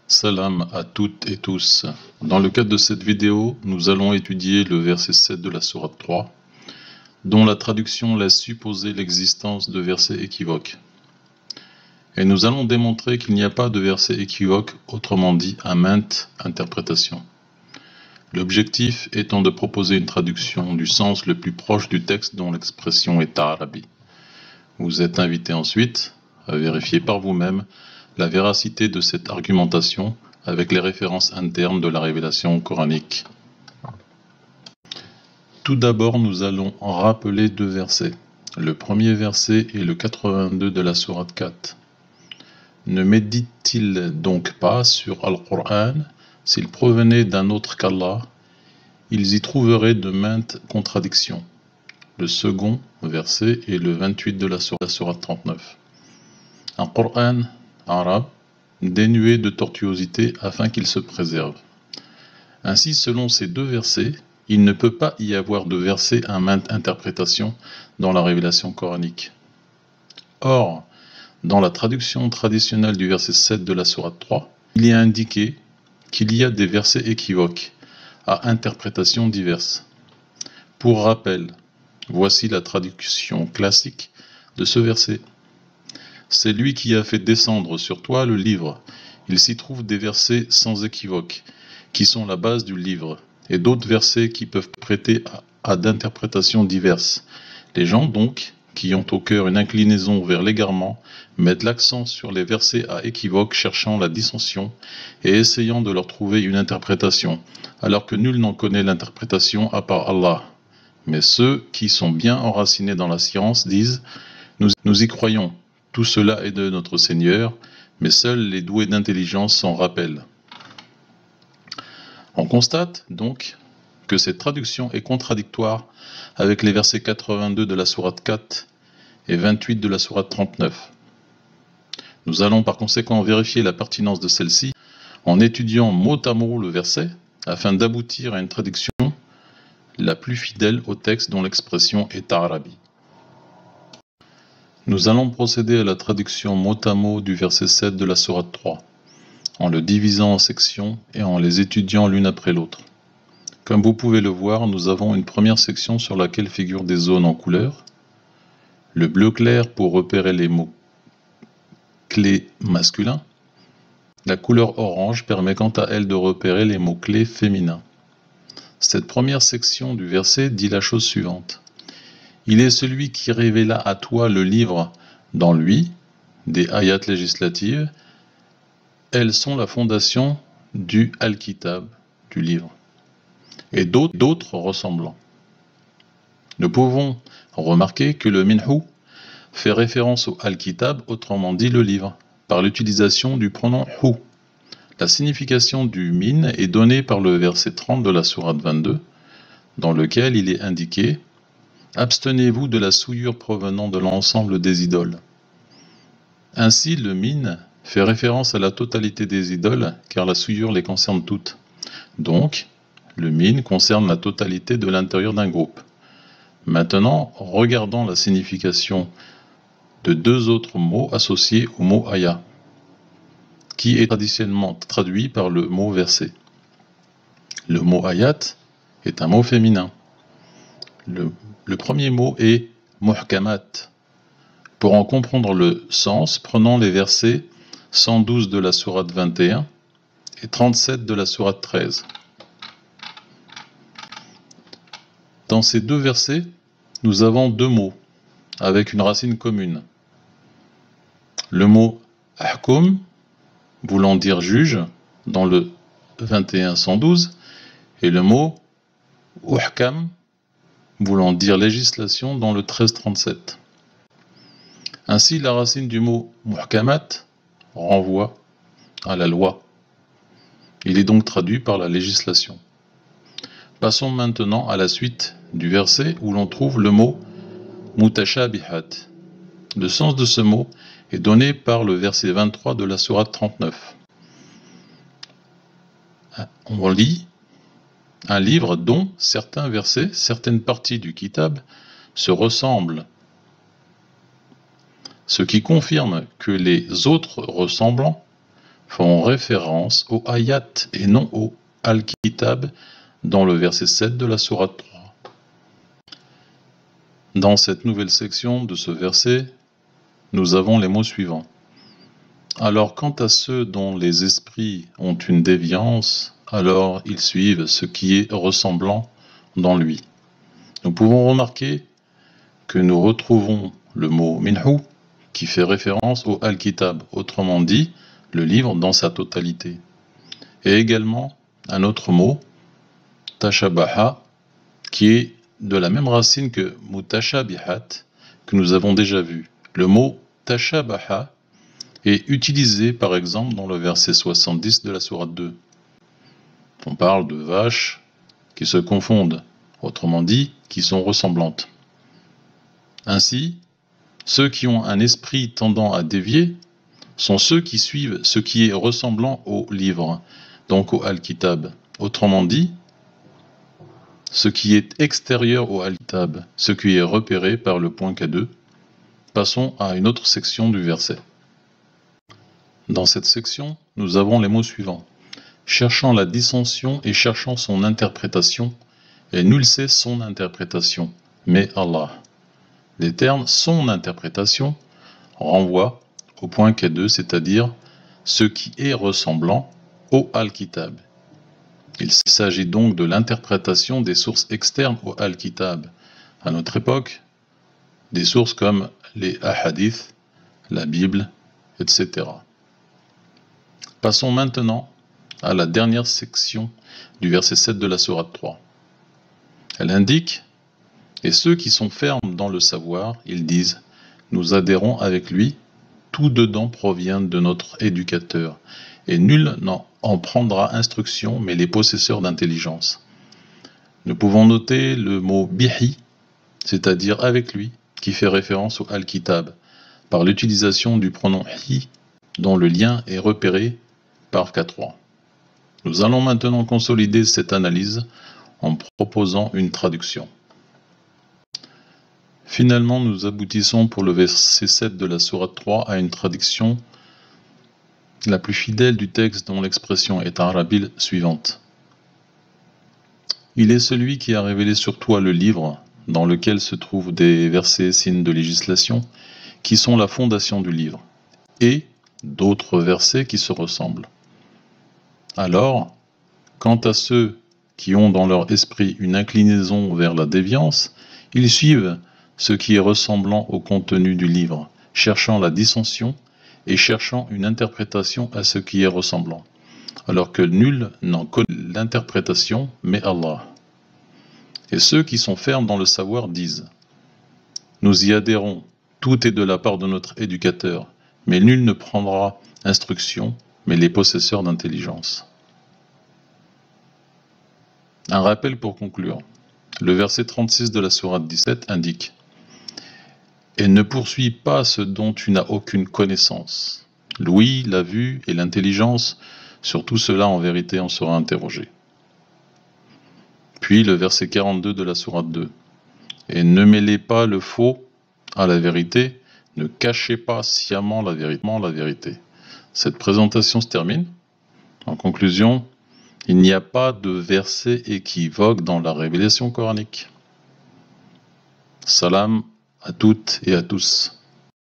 Salam à toutes et tous. Dans le cadre de cette vidéo, nous allons étudier le verset 7 de la sourate 3, dont la traduction laisse supposer l'existence de versets équivoques. Et nous allons démontrer qu'il n'y a pas de verset équivoque, autrement dit à maintes interprétations. L'objectif étant de proposer une traduction du sens le plus proche du texte dont l'expression est arabi. Vous êtes invité ensuite à vérifier par vous-même la véracité de cette argumentation avec les références internes de la révélation coranique. Tout d'abord, nous allons en rappeler deux versets. Le premier verset est le 82 de la sourate 4. Ne médite-t-il donc pas sur Al-Qur'an s'il provenait d'un autre qu'Allah? Ils y trouveraient de maintes contradictions. Le second verset est le 28 de la sourate 39. Un Qur'an arabe dénué de tortuosité afin qu'il se préserve. Ainsi, selon ces deux versets, il ne peut pas y avoir de versets à maintes interprétations dans la révélation coranique. Or, dans la traduction traditionnelle du verset 7 de la sourate 3, il est indiqué qu'il y a des versets équivoques à interprétations diverses. Pour rappel, voici la traduction classique de ce verset. C'est lui qui a fait descendre sur toi le livre. Il s'y trouve des versets sans équivoque, qui sont la base du livre, et d'autres versets qui peuvent prêter à d'interprétations diverses. Les gens donc, qui ont au cœur une inclinaison vers l'égarement, mettent l'accent sur les versets à équivoque, cherchant la dissension et essayant de leur trouver une interprétation, alors que nul n'en connaît l'interprétation à part Allah. Mais ceux qui sont bien enracinés dans la science disent « Nous y croyons ». Tout cela est de notre Seigneur, mais seuls les doués d'intelligence s'en rappellent. On constate donc que cette traduction est contradictoire avec les versets 82 de la sourate 4 et 28 de la sourate 39. Nous allons par conséquent vérifier la pertinence de celle-ci en étudiant mot à mot le verset afin d'aboutir à une traduction la plus fidèle au texte dont l'expression est arabi. Nous allons procéder à la traduction mot à mot du verset 7 de la sourate 3, en le divisant en sections et en les étudiant l'une après l'autre. Comme vous pouvez le voir, nous avons une première section sur laquelle figurent des zones en couleur, le bleu clair pour repérer les mots clés masculins, la couleur orange permet quant à elle de repérer les mots clés féminins. Cette première section du verset dit la chose suivante. Il est celui qui révéla à toi le livre dans lui, des ayats législatives. Elles sont la fondation du Al-Kitab, du livre, et d'autres ressemblants. Nous pouvons remarquer que le minhu fait référence au Al-Kitab, autrement dit le livre, par l'utilisation du pronom hu. La signification du min est donnée par le verset 30 de la sourate 22, dans lequel il est indiqué « Abstenez-vous de la souillure provenant de l'ensemble des idoles ». Ainsi, le min fait référence à la totalité des idoles, car la souillure les concerne toutes. Donc, le min concerne la totalité de l'intérieur d'un groupe. Maintenant, regardons la signification de deux autres mots associés au mot ayat, qui est traditionnellement traduit par le mot verset. Le mot ayat est un mot féminin. Le premier mot est muhkamat. Pour en comprendre le sens, prenons les versets 112 de la sourate 21 et 37 de la sourate 13. Dans ces deux versets, nous avons deux mots avec une racine commune. Le mot ahkum, voulant dire juge, dans le 21-112, et le mot uhkam, voulant dire législation, dans le 13-37. Ainsi, la racine du mot muhkamat renvoie à la loi. Il est donc traduit par la législation. Passons maintenant à la suite du verset où l'on trouve le mot mutashabihat. Le sens de ce mot est donné par le verset 23 de la sourate 39. On lit un livre dont certains versets, certaines parties du kitab se ressemblent, ce qui confirme que les autres ressemblants font référence au ayat et non au al-kitab dans le verset 7 de la sourate 3. Dans cette nouvelle section de ce verset, nous avons les mots suivants. Alors quant à ceux dont les esprits ont une déviance, alors ils suivent ce qui est ressemblant dans lui. Nous pouvons remarquer que nous retrouvons le mot minhu qui fait référence au al-kitab, autrement dit le livre dans sa totalité. Et également un autre mot, tashabaha, qui est de la même racine que mutashabihat, que nous avons déjà vu. Le mot tashabaha est utilisé par exemple dans le verset 70 de la sourate 2. On parle de vaches qui se confondent, autrement dit, qui sont ressemblantes. Ainsi, ceux qui ont un esprit tendant à dévier sont ceux qui suivent ce qui est ressemblant au livre, donc au Al-Kitab. Autrement dit, ce qui est extérieur au Al-Kitab, ce qui est repéré par le point K2. Passons à une autre section du verset. Dans cette section, nous avons les mots suivants. Cherchant la dissension et cherchant son interprétation, et nul sait son interprétation, mais Allah. Les termes son interprétation renvoient au point K2, c'est-à-dire ce qui est ressemblant au Al-Kitab. Il s'agit donc de l'interprétation des sources externes au Al-Kitab. À notre époque, des sources comme les Ahadith, la Bible, etc. Passons maintenant à la dernière section du verset 7 de la sourate 3. Elle indique « Et ceux qui sont fermes dans le savoir, ils disent « Nous adhérons avec lui, tout dedans provient de notre éducateur, et nul n'en prendra instruction, mais les possesseurs d'intelligence. » Nous pouvons noter le mot « bihi », c'est-à-dire « avec lui », qui fait référence au Al-Kitab, par l'utilisation du pronom « hi », dont le lien est repéré par K3. Nous allons maintenant consolider cette analyse en proposant une traduction. Finalement, nous aboutissons pour le verset 7 de la sourate 3 à une traduction la plus fidèle du texte dont l'expression est arabile suivante. Il est celui qui a révélé sur toi le livre dans lequel se trouvent des versets signes de législation qui sont la fondation du livre et d'autres versets qui se ressemblent. Alors, quant à ceux qui ont dans leur esprit une inclinaison vers la déviance, ils suivent ce qui est ressemblant au contenu du livre, cherchant la dissension et cherchant une interprétation à ce qui est ressemblant, alors que nul n'en connaît l'interprétation, mais Allah. Et ceux qui sont fermes dans le savoir disent « Nous y adhérons, tout est de la part de notre éducateur, mais nul ne prendra instruction, mais les possesseurs d'intelligence. » Un rappel pour conclure. Le verset 36 de la sourate 17 indique « Et ne poursuis pas ce dont tu n'as aucune connaissance. L'ouïe, la vue et l'intelligence, sur tout cela en vérité on sera interrogé. » Puis le verset 42 de la sourate 2 « Et ne mêlez pas le faux à la vérité, ne cachez pas sciemment la vérité. » Cette présentation se termine. En conclusion, il n'y a pas de verset équivoque dans la révélation coranique. Salam à toutes et à tous.